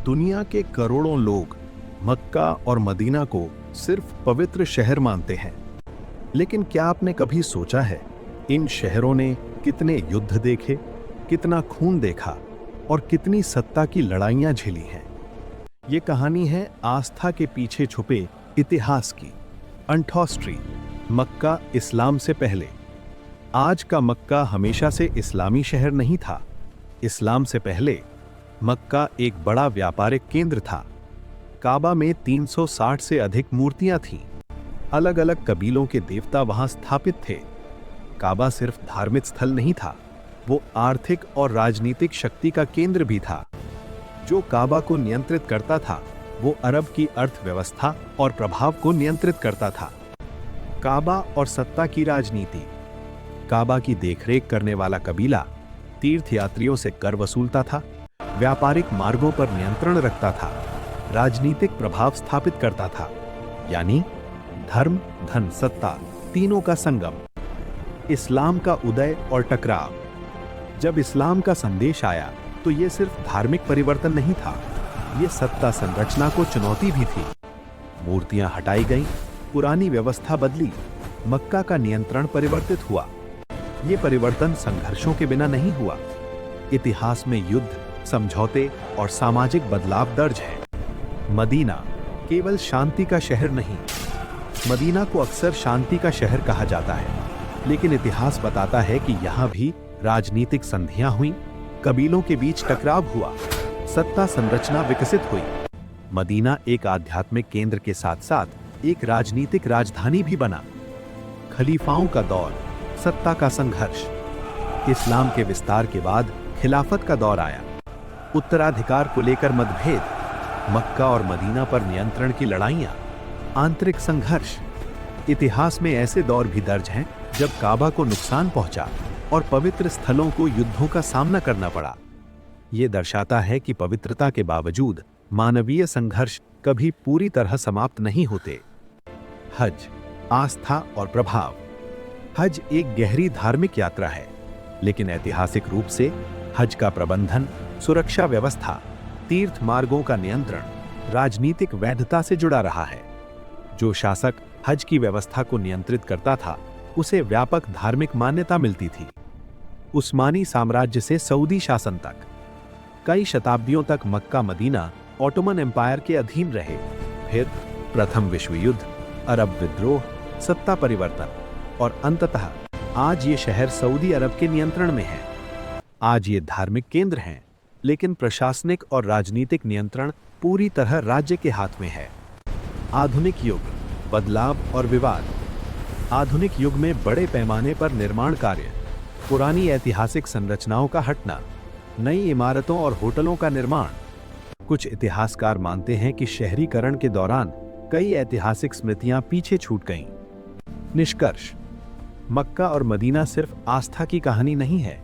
दुनिया के करोड़ों लोग मक्का और मदीना को सिर्फ पवित्र शहर मानते हैं, लेकिन क्या आपने कभी सोचा है इन शहरों ने कितने युद्ध देखे, कितना खून देखा और कितनी सत्ता की लड़ाइयां झेली हैं। ये कहानी है आस्था के पीछे छुपे इतिहास की। अनठॉस्ट्री, मक्का इस्लाम से पहले। आज का मक्का हमेशा से इस्लामी शहर नहीं था। इस्लाम से पहले मक्का एक बड़ा व्यापारिक केंद्र था। काबा में 360 से अधिक मूर्तियां थीं। अलग अलग कबीलों के देवता वहां स्थापित थे। काबा सिर्फ धार्मिक स्थल नहीं था, वो आर्थिक और राजनीतिक शक्ति का केंद्र भी था। जो काबा को नियंत्रित करता था वो अरब की अर्थव्यवस्था और प्रभाव को नियंत्रित करता था। काबा और सत्ता की राजनीति। काबा की देखरेख करने वाला कबीला तीर्थयात्रियों से कर वसूलता था, व्यापारिक मार्गों पर नियंत्रण रखता था, राजनीतिक प्रभाव स्थापित करता था, यानी धर्म, धन, सत्ता तीनों का संगम। इस्लाम का उदय और टकराव। जब इस्लाम का संदेश आया तो यह सिर्फ धार्मिक परिवर्तन नहीं था, यह सत्ता संरचना को चुनौती भी थी। मूर्तियां हटाई गईं, पुरानी व्यवस्था बदली, मक्का का नियंत्रण परिवर्तित हुआ। यह परिवर्तन संघर्षों के बिना नहीं हुआ। इतिहास में युद्ध, समझौते और सामाजिक बदलाव दर्ज है। मदीना केवल शांति का शहर नहीं। मदीना को अक्सर शांति का शहर कहा जाता है, लेकिन इतिहास बताता है कि यहां भी राजनीतिक संधियां हुई, कबीलों के बीच टकराव हुआ, सत्ता संरचना विकसित हुई। मदीना एक आध्यात्मिक केंद्र के साथ साथ एक राजनीतिक राजधानी भी बना। खलीफाओं का दौर, सत्ता का संघर्ष। इस्लाम के विस्तार के बाद खिलाफत का दौर आया। उत्तराधिकार को लेकर मतभेद, मक्का और मदीना पर नियंत्रण की लड़ाइयां, आंतरिक संघर्ष। इतिहास में ऐसे दौर भी दर्ज हैं जब काबा को नुकसान पहुंचा और पवित्र स्थलों को युद्धों का सामना करना पड़ा। यह दर्शाता है कि पवित्रता के बावजूद मानवीय संघर्ष कभी पूरी तरह समाप्त नहीं होते। हज, आस्था और प्रभाव। हज एक गहरी धार्मिक यात्रा है, लेकिन ऐतिहासिक रूप से हज का प्रबंधन, सुरक्षा व्यवस्था, तीर्थ मार्गों का नियंत्रण, राजनीतिक वैधता से जुड़ा रहा है। जो शासक हज की व्यवस्था को नियंत्रित करता था, उसे व्यापक धार्मिक मान्यता मिलती थी। उस्मानी साम्राज्य से सऊदी शासन तक कई शताब्दियों तक मक्का मदीना ऑटोमन एम्पायर के अधीन रहे। फिर प्रथम विश्व युद्ध, अरब विद्रोह, सत्ता परिवर्तन और अंततः आज ये शहर सऊदी अरब के नियंत्रण में है। आज ये धार्मिक केंद्र हैं, लेकिन प्रशासनिक और राजनीतिक नियंत्रण पूरी तरह राज्य के हाथ में है। आधुनिक युग, बदलाव और विवाद। आधुनिक युग में बड़े पैमाने पर निर्माण कार्य, पुरानी ऐतिहासिक संरचनाओं का हटना, नई इमारतों और होटलों का निर्माण। कुछ इतिहासकार मानते हैं कि शहरीकरण के दौरान कई ऐतिहासिक स्मृतियां पीछे छूट गईं। निष्कर्ष, मक्का और मदीना सिर्फ आस्था की कहानी नहीं है,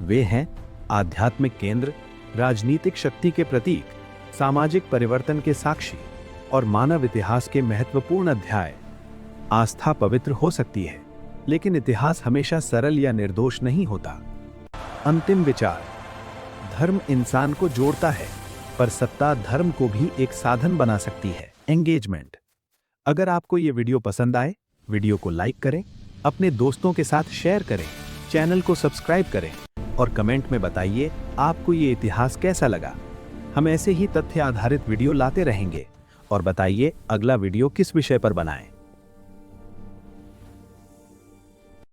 वे हैं आध्यात्मिक केंद्र, राजनीतिक शक्ति के प्रतीक, सामाजिक परिवर्तन के साक्षी और मानव इतिहास के महत्वपूर्ण अध्याय। आस्था पवित्र हो सकती है, लेकिन इतिहास हमेशा सरल या निर्दोष नहीं होता। अंतिम विचार, धर्म इंसान को जोड़ता है, पर सत्ता धर्म को भी एक साधन बना सकती है। एंगेजमेंट। अगर आपको ये वीडियो पसंद आए, वीडियो को लाइक करें, अपने दोस्तों के साथ शेयर करें, चैनल को सब्सक्राइब करें और कमेंट में बताइए आपको ये इतिहास कैसा लगा। हम ऐसे ही तथ्य आधारित वीडियो लाते रहेंगे। और बताइए अगला वीडियो किस विषय पर बनाएं।